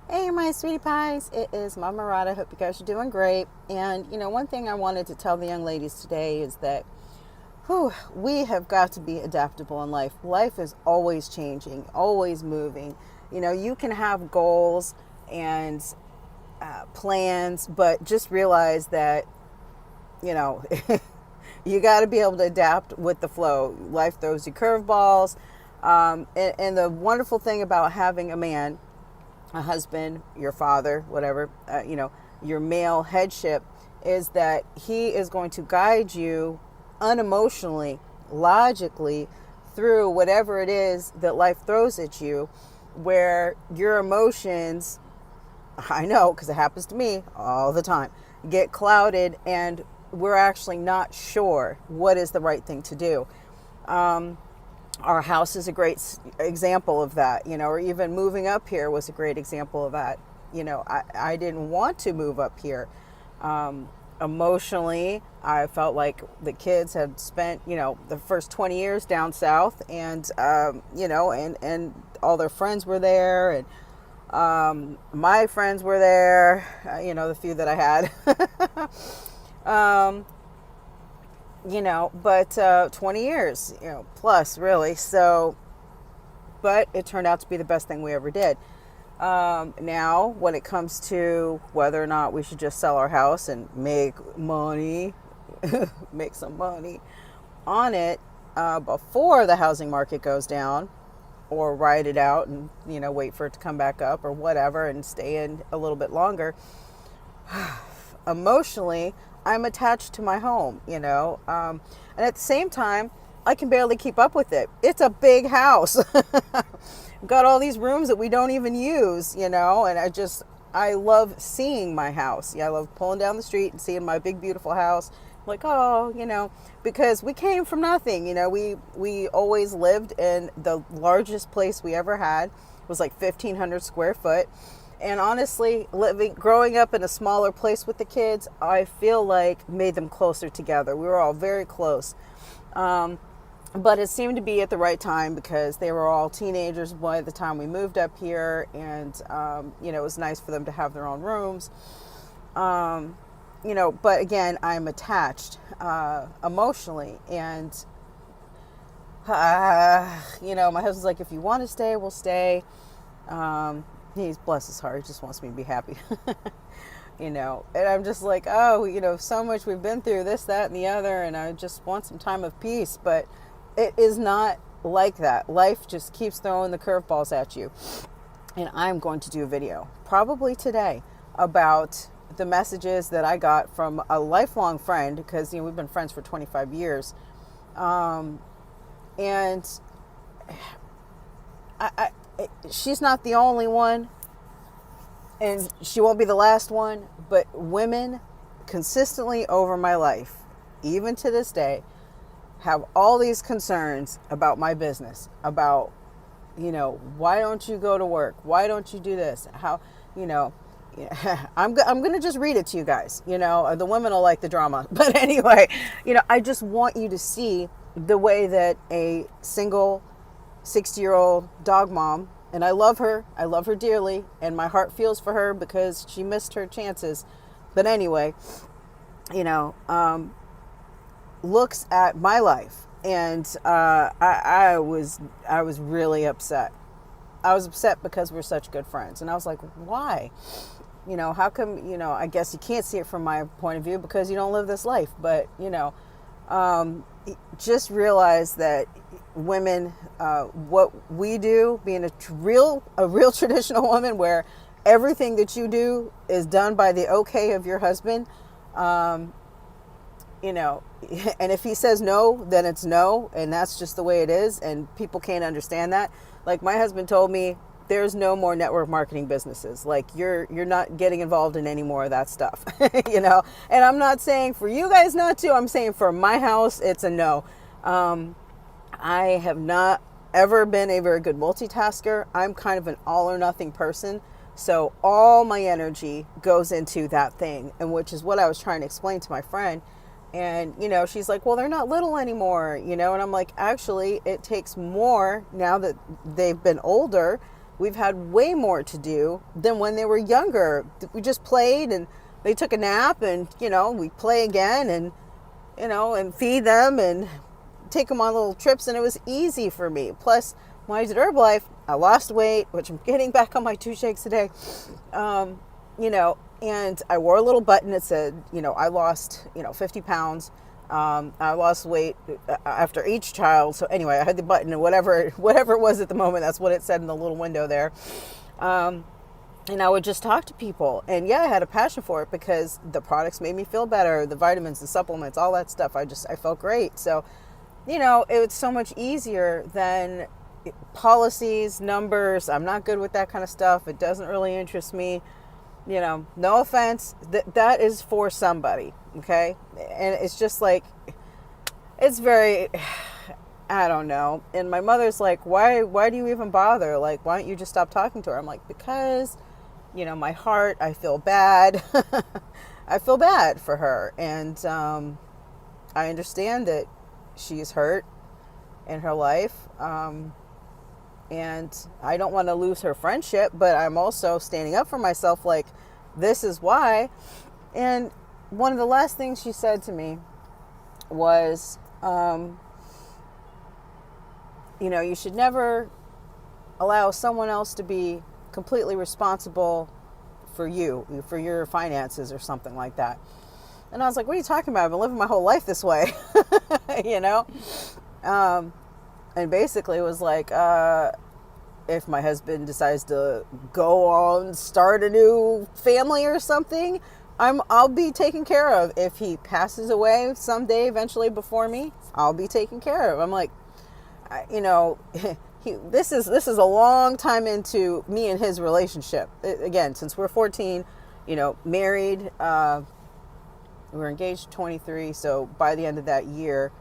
Hey, my sweetie pies. It is Mama Radha. Hope you guys are doing great. And, one thing I wanted to tell the young ladies today is that we have got to be adaptable in life. Life is always changing, always moving. You can have goals and plans, but just realize that, you know, you got to be able to adapt with the flow. Life throws you curveballs. And the wonderful thing about having a husband, your father, whatever, your male headship, is that he is going to guide you unemotionally, logically, through whatever it is that life throws at you, where your emotions, I know because it happens to me all the time, get clouded and we're actually not sure what is the right thing to do. Our house is a great example of that, or even moving up here was a great example of that. I didn't want to move up here. Emotionally, I felt like the kids had spent, the first 20 years down south, and, and all their friends were there, and my friends were there, the few that I had. um, but 20 years, plus really. So, but it turned out to be the best thing we ever did. Now, when it comes to whether or not we should just sell our house and make money, make some money on it before the housing market goes down, or ride it out and, wait for it to come back up or whatever and stay in a little bit longer. Emotionally, I'm attached to my home, and at the same time, I can barely keep up with it. It's a big house. Got all these rooms that we don't even use, and I love seeing my house. Yeah, I love pulling down the street and seeing my big, beautiful house. Like, oh, because we came from nothing. We always lived in the largest place we ever had. It was like 1,500 square foot. And honestly, growing up in a smaller place with the kids, I feel like made them closer together. We were all very close. But it seemed to be at the right time because they were all teenagers by the time we moved up here. And, it was nice for them to have their own rooms. But again, I'm attached emotionally. And, my husband's like, if you want to stay, we'll stay. He's, bless his heart, he just wants me to be happy. And I'm just like, oh, so much we've been through, this, that, and the other, and I just want some time of peace. But it is not like that. Life just keeps throwing the curveballs at you. And I'm going to do a video, probably today, about the messages that I got from a lifelong friend, because, we've been friends for 25 years. And she's not the only one, and she won't be the last one, but women consistently over my life, even to this day, have all these concerns about my business, about, why don't you go to work? Why don't you do this? How, I'm going to just read it to you guys. The women will like the drama. But anyway, I just want you to see the way that a single 60-year-old dog mom, and I love her dearly, and my heart feels for her because she missed her chances. But anyway, looks at my life, and I was really upset. I was upset because we're such good friends, and I was like, why? How come? I guess you can't see it from my point of view because you don't live this life. But just realize that women, what we do, being a real traditional woman, where everything that you do is done by the okay of your husband. And if he says no, then it's no, and that's just the way it is, and people can't understand that. Like, my husband told me, there's no more network marketing businesses. Like, you're not getting involved in any more of that stuff. And I'm not saying for you guys not to, I'm saying for my house, it's a no. I have not ever been a very good multitasker. I'm kind of an all or nothing person. So all my energy goes into that thing, and which is what I was trying to explain to my friend. And, she's like, well, they're not little anymore, and I'm like, actually, it takes more now that they've been older we've had way more to do than when they were younger. We just played and they took a nap and, we play again and, and feed them and take them on little trips. And it was easy for me. Plus, when I did Herbalife, I lost weight, which I'm getting back on my 2 shakes a day. And I wore a little button that said, I lost, 50 pounds. I lost weight after each child. So anyway, I had the button and whatever it was at the moment, that's what it said in the little window there. And I would just talk to people. And yeah, I had a passion for it because the products made me feel better. The vitamins, the supplements, all that stuff. I felt great. So, it was so much easier than policies, numbers. I'm not good with that kind of stuff. It doesn't really interest me. No offense. That is for somebody. Okay. And it's just like, it's very, I don't know. And my mother's like, why do you even bother? Like, why don't you just stop talking to her? I'm like, because, my heart, I feel bad. I feel bad for her. And I understand that she's hurt in her life. And I don't want to lose her friendship, but I'm also standing up for myself like, this is why. And one of the last things she said to me was, you should never allow someone else to be completely responsible for your finances or something like that. And I was like, what are you talking about? I've been living my whole life this way, and basically it was like, if my husband decides to go on, start a new family or something, I'll be taken care of. If he passes away someday, eventually before me, I'll be taken care of. I'm like, this is a long time into me and his relationship. Again, since we're 14, married, we were engaged 23. So by the end of that year,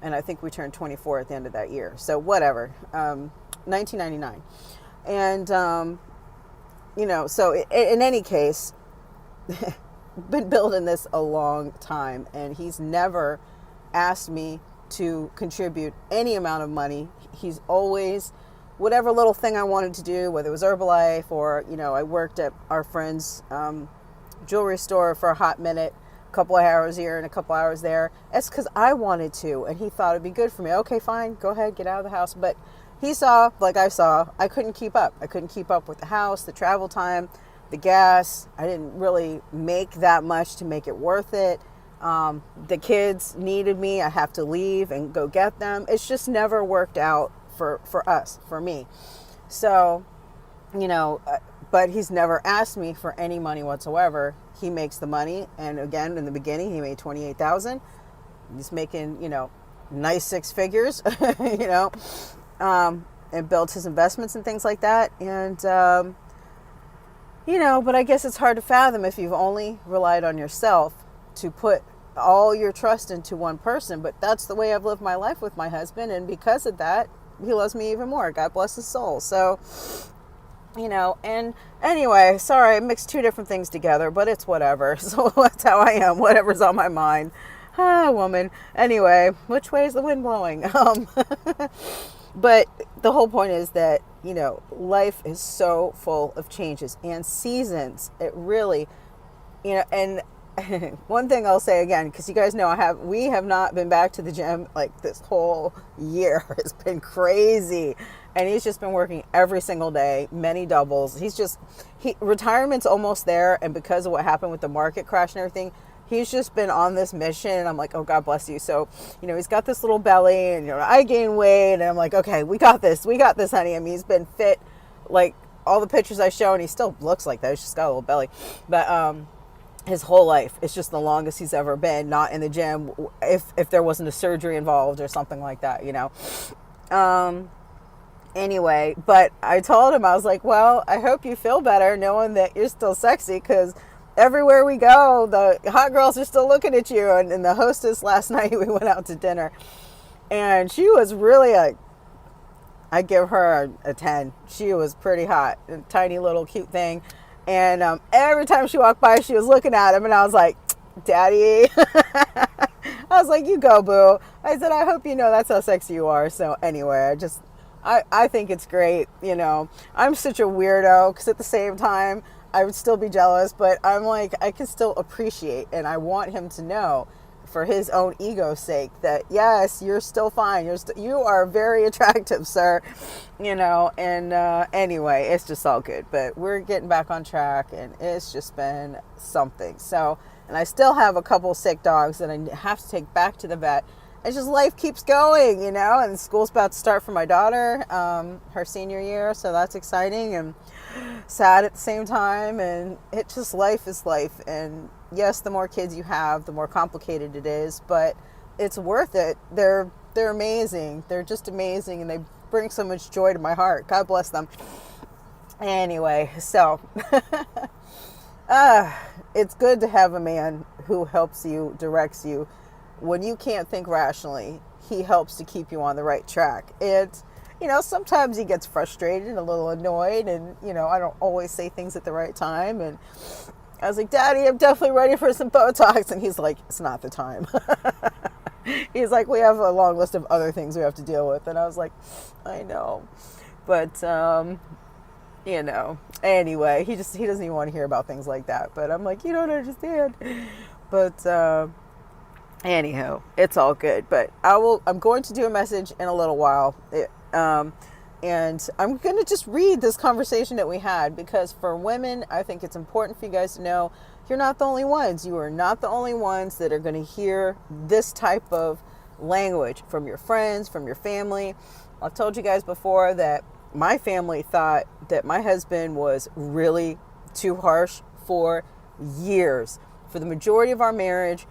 and I think we turned 24 at the end of that year. So whatever, 1999. And, so in any case, been building this a long time, and he's never asked me to contribute any amount of money. He's always, whatever little thing I wanted to do, whether it was Herbalife or, I worked at our friend's jewelry store for a hot minute, a couple of hours here and a couple hours there. That's because I wanted to, and he thought it'd be good for me. Okay, fine, go ahead, get out of the house. But he saw, like I saw, I couldn't keep up. I couldn't keep up with the house, the travel time, the gas. I didn't really make that much to make it worth it. The kids needed me. I have to leave and go get them. It's just never worked out for us, for me. So, but he's never asked me for any money whatsoever. He makes the money. And again, in the beginning, he made $28,000. He's making, nice 6 figures, and built his investments and things like that. And, but I guess it's hard to fathom if you've only relied on yourself to put all your trust into one person. But that's the way I've lived my life with my husband. And because of that, he loves me even more. God bless his soul. So, and anyway, sorry, I mixed 2 different things together, but it's whatever. So that's how I am. Whatever's on my mind. Woman. Anyway, which way is the wind blowing? But the whole point is that, life is so full of changes and seasons. It really, and one thing I'll say again, because you guys know we have not been back to the gym like this whole year. It's been crazy. And he's just been working every single day, many doubles. Retirement's almost there. And because of what happened with the market crash and everything, he's just been on this mission, and I'm like, oh, God bless you. So, he's got this little belly, and, I gain weight, and I'm like, okay, we got this, honey. I mean, he's been fit, like all the pictures I show, and he still looks like that. He's just got a little belly. But his whole life, it's just the longest he's ever been not in the gym, if there wasn't a surgery involved or something like that, Anyway, but I told him, I was like, well, I hope you feel better knowing that you're still sexy, because everywhere we go, the hot girls are still looking at you. And the hostess last night, we went out to dinner, and she was really I give her a 10. She was pretty hot, a tiny little cute thing. And every time she walked by, she was looking at him, and I was like, Daddy. I was like, you go, boo. I said, I hope you know that's how sexy you are. So anyway, I think it's great. You know, I'm such a weirdo because at the same time, I would still be jealous, but I'm like, I can still appreciate, and I want him to know for his own ego's sake that yes, you're still fine. You are very attractive, sir. You know, and anyway, it's just all good. But we're getting back on track, and it's just been something. So, and I still have a couple sick dogs that I have to take back to the vet. It's just life keeps going, you know, and school's about to start for my daughter, her senior year, so that's exciting and sad at the same time, and it just, life is life, and yes, the more kids you have, the more complicated it is, but it's worth it. They're amazing. They're just amazing, and they bring so much joy to my heart. God bless them. Anyway, so it's good to have a man who helps you, directs you. When you can't think rationally, he helps to keep you on the right track. And, you know, sometimes he gets frustrated and a little annoyed, and, you know, I don't always say things at the right time. And I was like, Daddy, I'm definitely ready for some Botox. And he's like, it's not the time. He's like, we have a long list of other things we have to deal with. And I was like, I know. But, you know, anyway, he doesn't even want to hear about things like that. But I'm like, you don't understand. But, anyhow, it's all good. But I'm going to do a message in a little while. And I'm going to just read this conversation that we had, because for women, I think it's important for you guys to know you're not the only ones. You are not the only ones that are going to hear this type of language from your friends, from your family. I've told you guys before that my family thought that my husband was really too harsh for years. For the majority of our marriage,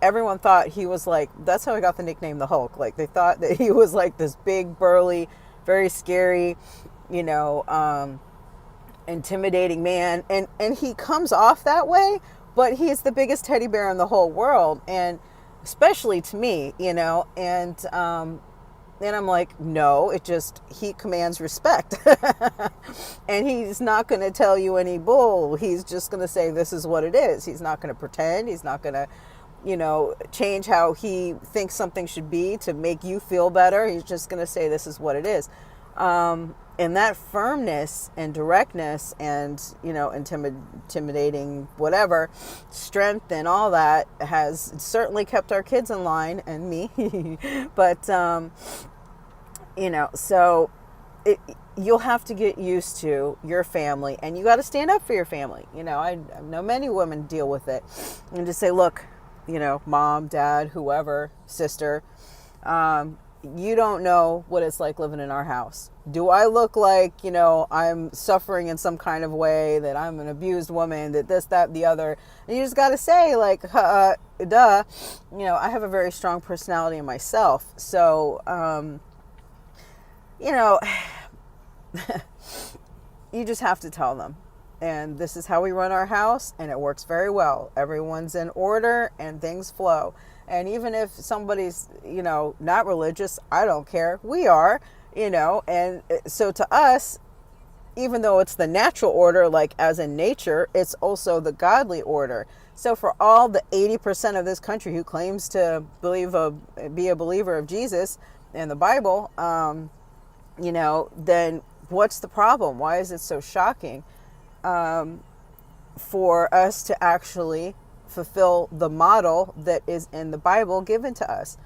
everyone thought he was like, that's how I got the nickname the Hulk. Like, they thought that he was like this big, burly, very scary, you know, intimidating man. And he comes off that way, but he's the biggest teddy bear in the whole world. And especially to me, you know, and I'm like, no, he commands respect. And he's not going to tell you any bull. He's just going to say, this is what it is. He's not going to pretend. He's not going to, you know, change how he thinks something should be to make you feel better. He's just going to say, this is what it is. And that firmness and directness and, you know, intimidating, whatever, strength and all that has certainly kept our kids in line, and me. But, you know, so you'll have to get used to your family, and you got to stand up for your family. You know, I know many women deal with it, and just say, look, you know, mom, dad, whoever, sister, you don't know what it's like living in our house. Do I look like, you know, I'm suffering in some kind of way, that I'm an abused woman, that this, that, the other? And you just got to say, like, duh. You know, I have a very strong personality in myself. So, you know, you just have to tell them. And this is how we run our house, and it works very well. Everyone's in order, and things flow. And even if somebody's, you know, not religious, I don't care. We are, you know. And so to us, even though it's the natural order, like as in nature, it's also the godly order. So for all the 80% of this country who claims to be a believer of Jesus and the Bible, you know, then what's the problem? Why is it so shocking for us to actually fulfill the model that is in the Bible given to us?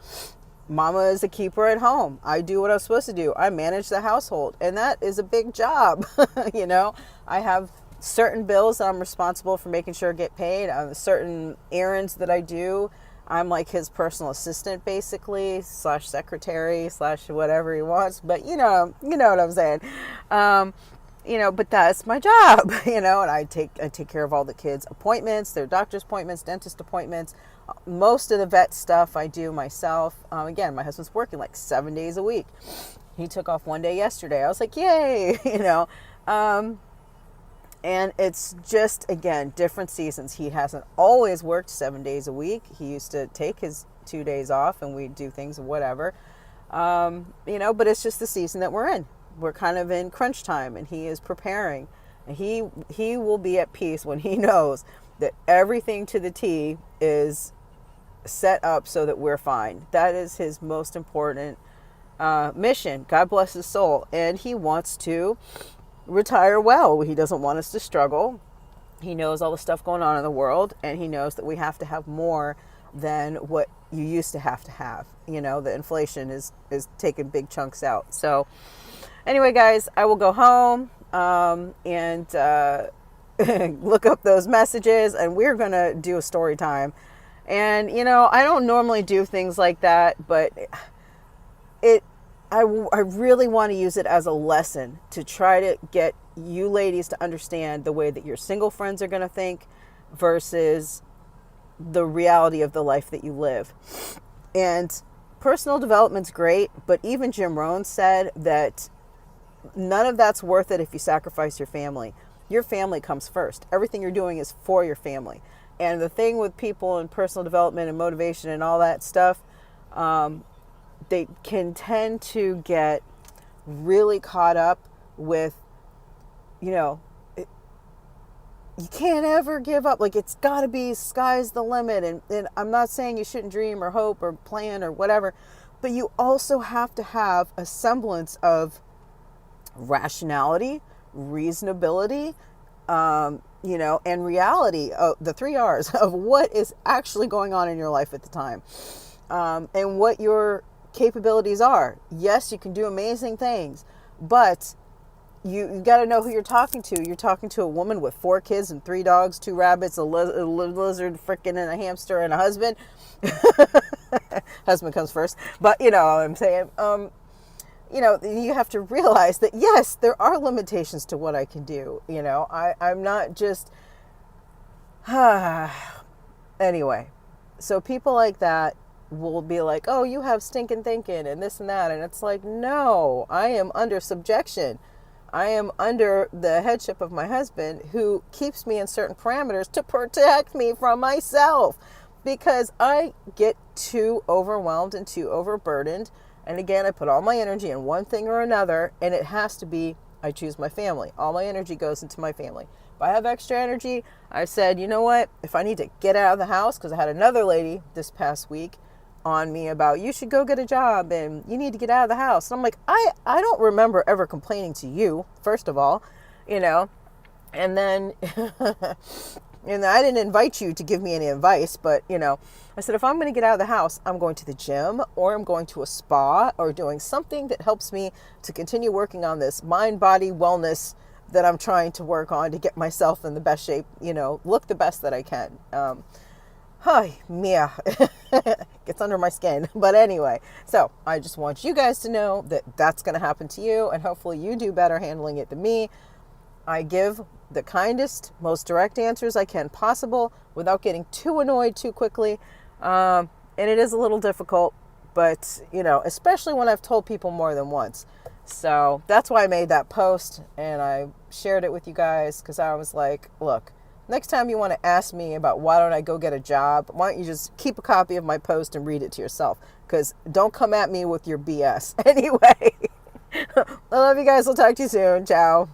Mama is a keeper at home. I do what I'm supposed to do. I manage the household, and that is a big job. You know, I have certain bills that I'm responsible for making sure get paid. Certain errands that I do, I'm like his personal assistant, basically, / secretary / whatever he wants. But you know what I'm saying. You know, but that's my job, you know, and I take care of all the kids' appointments, their doctor's appointments, dentist appointments. Most of the vet stuff I do myself. Again, my husband's working like 7 days a week. He took off one day yesterday. I was like, yay, you know. And it's just, again, different seasons. He hasn't always worked 7 days a week. He used to take his 2 days off, and we'd do things, whatever. You know, but it's just the season that we're in. We're kind of in crunch time, and he is preparing. And he will be at peace when he knows that everything to the T is set up so that we're fine. That is his most important mission. God bless his soul. And he wants to retire well. He doesn't want us to struggle. He knows all the stuff going on in the world, and he knows that we have to have more than what you used to have. You know, the inflation is taking big chunks out. So anyway, guys, I will go home and look up those messages, and we're going to do a story time. And, you know, I don't normally do things like that, but I really want to use it as a lesson to try to get you ladies to understand the way that your single friends are going to think versus the reality of the life that you live. And personal development's great, but even Jim Rohn said that none of that's worth it if you sacrifice your family. Your family comes first. Everything you're doing is for your family. And the thing with people in personal development and motivation and all that stuff, they can tend to get really caught up with, you know, you can't ever give up. Like, it's got to be sky's the limit. And I'm not saying you shouldn't dream or hope or plan or whatever, but you also have to have a semblance of rationality, reasonability, you know, and reality, the 3 R's of what is actually going on in your life at the time, and what your capabilities are. Yes, you can do amazing things, but you got to know who you're talking to. You're talking to a woman with 4 kids and 3 dogs, 2 rabbits, a lizard, frickin', and a hamster, and a husband. Husband comes first, but you know what I'm saying. You know, you have to realize that, yes, there are limitations to what I can do. You know, I'm not just, anyway. So people like that will be like, oh, you have stinking thinking and this and that. And it's like, no, I am under subjection. I am under the headship of my husband, who keeps me in certain parameters to protect me from myself, because I get too overwhelmed and too overburdened. And again, I put all my energy in one thing or another, and it has to be, I choose my family. All my energy goes into my family. If I have extra energy, I said, you know what? If I need to get out of the house, because I had another lady this past week on me about, you should go get a job and you need to get out of the house. And I'm like, I don't remember ever complaining to you, first of all, you know, and then, and I didn't invite you to give me any advice, but, you know, I said, if I'm going to get out of the house, I'm going to the gym, or I'm going to a spa, or doing something that helps me to continue working on this mind-body wellness that I'm trying to work on to get myself in the best shape, you know, look the best that I can. Hi, Mia. Gets under my skin. But anyway, so I just want you guys to know that that's going to happen to you, and hopefully you do better handling it than me. I give the kindest, most direct answers I can possible without getting too annoyed too quickly. And it is a little difficult, but, you know, especially when I've told people more than once. So that's why I made that post, and I shared it with you guys, because I was like, look, next time you want to ask me about why don't I go get a job, why don't you just keep a copy of my post and read it to yourself, because don't come at me with your BS. Anyway, I love you guys. I'll talk to you soon. Ciao.